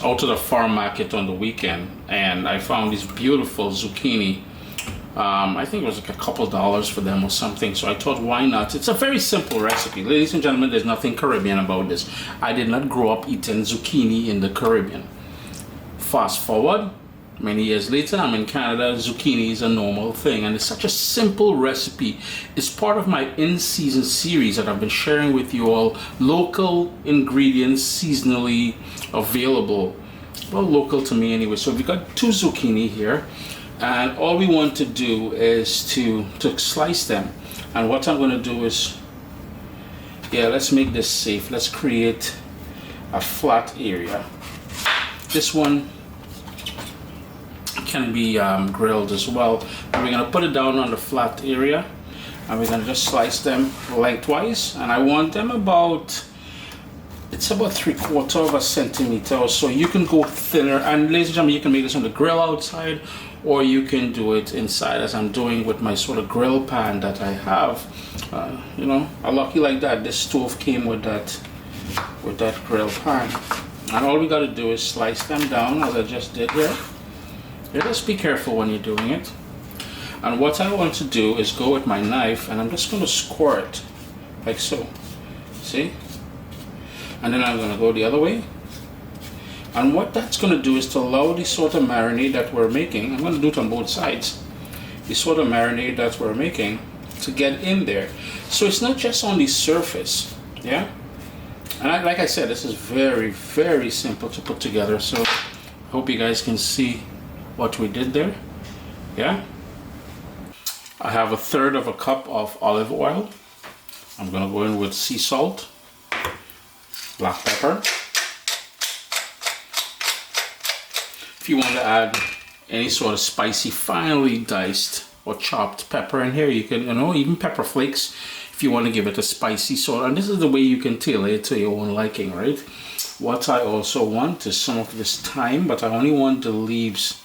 was out to the farm market on the weekend and I found these beautiful zucchini. I think it was like a couple dollars for them or something, so I thought, why not? It's a very simple recipe. Ladies and gentlemen, there's nothing Caribbean about this. I did not grow up eating zucchini in the Caribbean. Fast forward, many years later, I'm in Canada. Zucchini is a normal thing, and it's such a simple recipe. It's part of my in-season series that I've been sharing with you all. Local ingredients, seasonally available. Well, local to me anyway. So we got 2 zucchini here. And all we want to do is to slice them. And what I'm going to do is, let's make this safe. Let's create a flat area. This one can be grilled as well. And we're going to put it down on the flat area. And we're going to just slice them lengthwise. And I want them about, it's about 3/4 centimeter or so. You can go thinner. And ladies and gentlemen, you can make this on the grill outside, or you can do it inside, as I'm doing with my sort of grill pan that I have. You know, I'm lucky like that. This stove came with that grill pan. And all we got to do is slice them down as I just did here. Just be careful when you're doing it. And what I want to do is go with my knife, and I'm just going to squirt like so. See? And then I'm going to go the other way. And what that's going to do is to allow the sort of marinade that we're making, I'm going to do it on both sides, the sort of marinade that we're making to get in there. So it's not just on the surface, yeah? And like I said, this is very, very simple to put together. So I hope you guys can see what we did there, yeah? I have 1/3 cup of olive oil. I'm going to go in with sea salt, black pepper. If you want to add any sort of spicy, finely diced or chopped pepper in here, you can, even pepper flakes if you want to give it a spicy sort. And this is the way you can tailor it to your own liking, right? What I also want is some of this thyme, but I only want the leaves.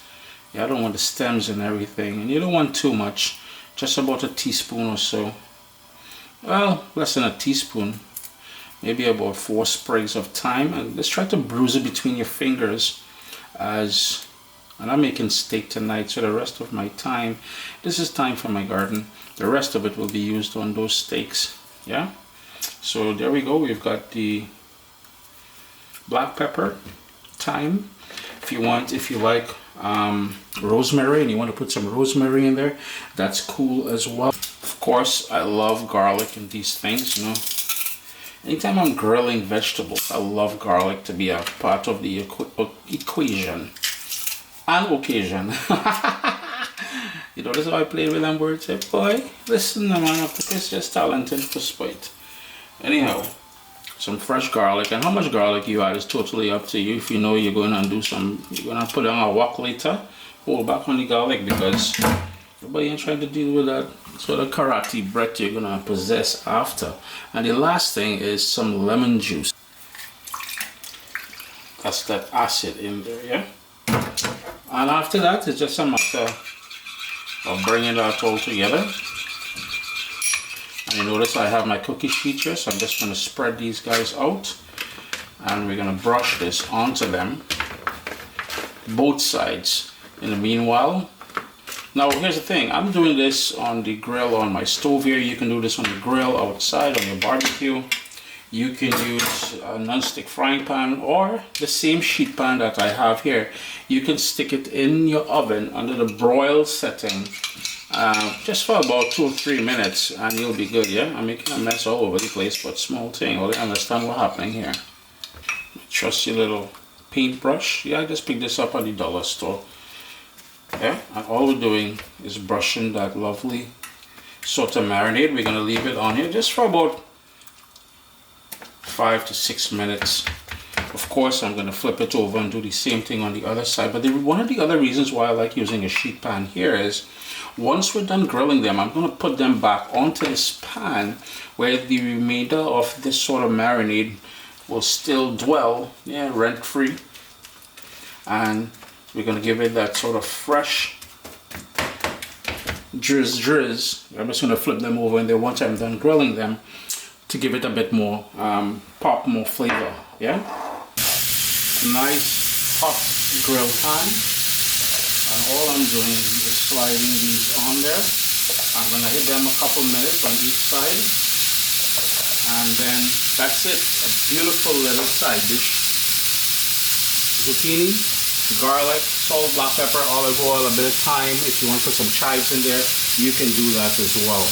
Yeah, I don't want the stems and everything. And you don't want too much, just about a teaspoon or so. Well, less than a teaspoon. Maybe about 4 sprigs of thyme. And let's try to bruise it between your fingers. And I'm making steak tonight, so the rest of my time, this is thyme from my garden, the rest of it will be used on those steaks, yeah? So there we go. We've got the black pepper, thyme. If you like rosemary and you want to put some rosemary in there, that's cool as well. Of course, I love garlic in these things, Anytime I'm grilling vegetables, I love garlic to be a part of the equation and occasion. You notice how I played with them words? Hey, boy, listen, the man up to this just talented for spite. Anyhow, some fresh garlic, and how much garlic you add is totally up to you. If you know you're going to put on a wok later, hold back on the garlic, because nobody ain't trying to deal with that sort of karate breath you're gonna possess after. And the last thing is some lemon juice. That's that acid in there, yeah? And after that, it's just a matter of bringing that all together. And you notice I have my cookie sheet here, so I'm just gonna spread these guys out. And we're gonna brush this onto them, both sides. In the meanwhile, now here's the thing, I'm doing this on the grill on my stove here. You can do this on the grill outside on your barbecue. You can use a non-stick frying pan or the same sheet pan that I have here. You can stick it in your oven under the broil setting just for about 2 or 3 minutes and you'll be good, yeah? I'm making a mess all over the place, but small thing. Well, you understand what's happening here. Trust your little paintbrush. Yeah, I just picked this up at the dollar store. Yeah, and all we're doing is brushing that lovely sort of marinade. We're going to leave it on here just for about 5 to 6 minutes. Of course, I'm going to flip it over and do the same thing on the other side. But one of the other reasons why I like using a sheet pan here is once we're done grilling them, I'm going to put them back onto this pan where the remainder of this sort of marinade will still dwell, yeah, rent-free. And we're going to give it that sort of fresh drizz. I'm just going to flip them over and then once I'm done grilling them to give it a bit more pop, more flavor, yeah? Nice hot grill pan, and all I'm doing is sliding these on there. I'm gonna hit them a couple minutes on each side, and then that's it. A beautiful little side dish. Zucchini, garlic, salt, black pepper, olive oil, a bit of thyme. If you want to put some chives in there, you can do that as well.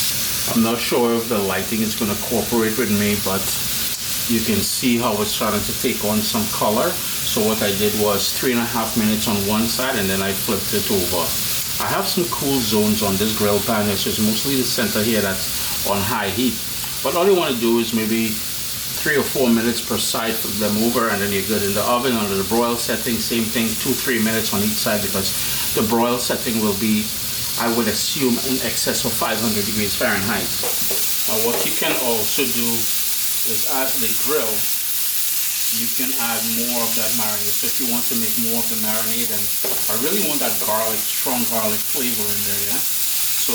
I'm not sure if the lighting is going to cooperate with me, but you can see how it's starting to take on some color. So what I did was 3.5 minutes on one side, and then I flipped it over. I have some cool zones on this grill pan. It's just mostly the center here that's on high heat. But all you want to do is maybe 3 or 4 minutes per side, flip them over, and then you're good. In the oven under the broil setting, same thing, 2-3 minutes on each side, because the broil setting will be, I would assume, in excess of 500 degrees Fahrenheit. Now what you can also do is, as they grill, you can add more of that marinade. So if you want to make more of the marinade, and I really want that garlic, strong garlic flavor in there, yeah? So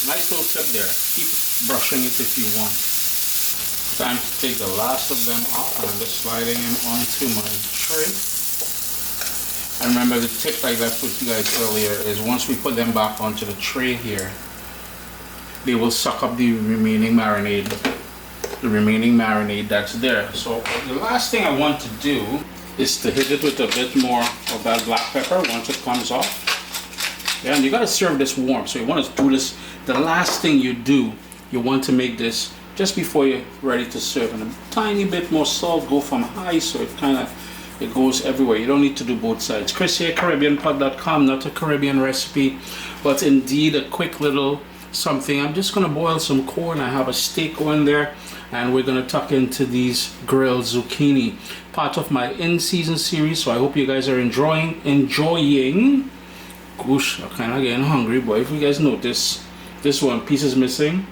nice little tip there. Keep brushing it if you want. Time to take the last of them off, and I'm just sliding them onto my tray. And remember, the tip I left with you guys earlier is once we put them back onto the tray here, they will suck up the remaining marinade that's there. So the last thing I want to do is to hit it with a bit more of that black pepper once it comes off. Yeah, and you gotta serve this warm. So you want to do this, the last thing you do, you want to make this just before you're ready to serve, and a tiny bit more salt, go from high so it goes everywhere. You don't need to do both sides. Chris here, CaribbeanPod.com, not a Caribbean recipe, but indeed a quick little something. I'm just gonna boil some corn. I have a steak going there, and we're gonna tuck into these grilled zucchini, part of my in-season series. So I hope you guys are enjoying. Gosh, I'm kind of getting hungry, but if you guys notice, this one piece is missing.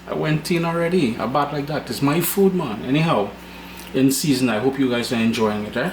I went in already. A bat like that is my food, man. Anyhow, in season, I hope you guys are enjoying it, eh?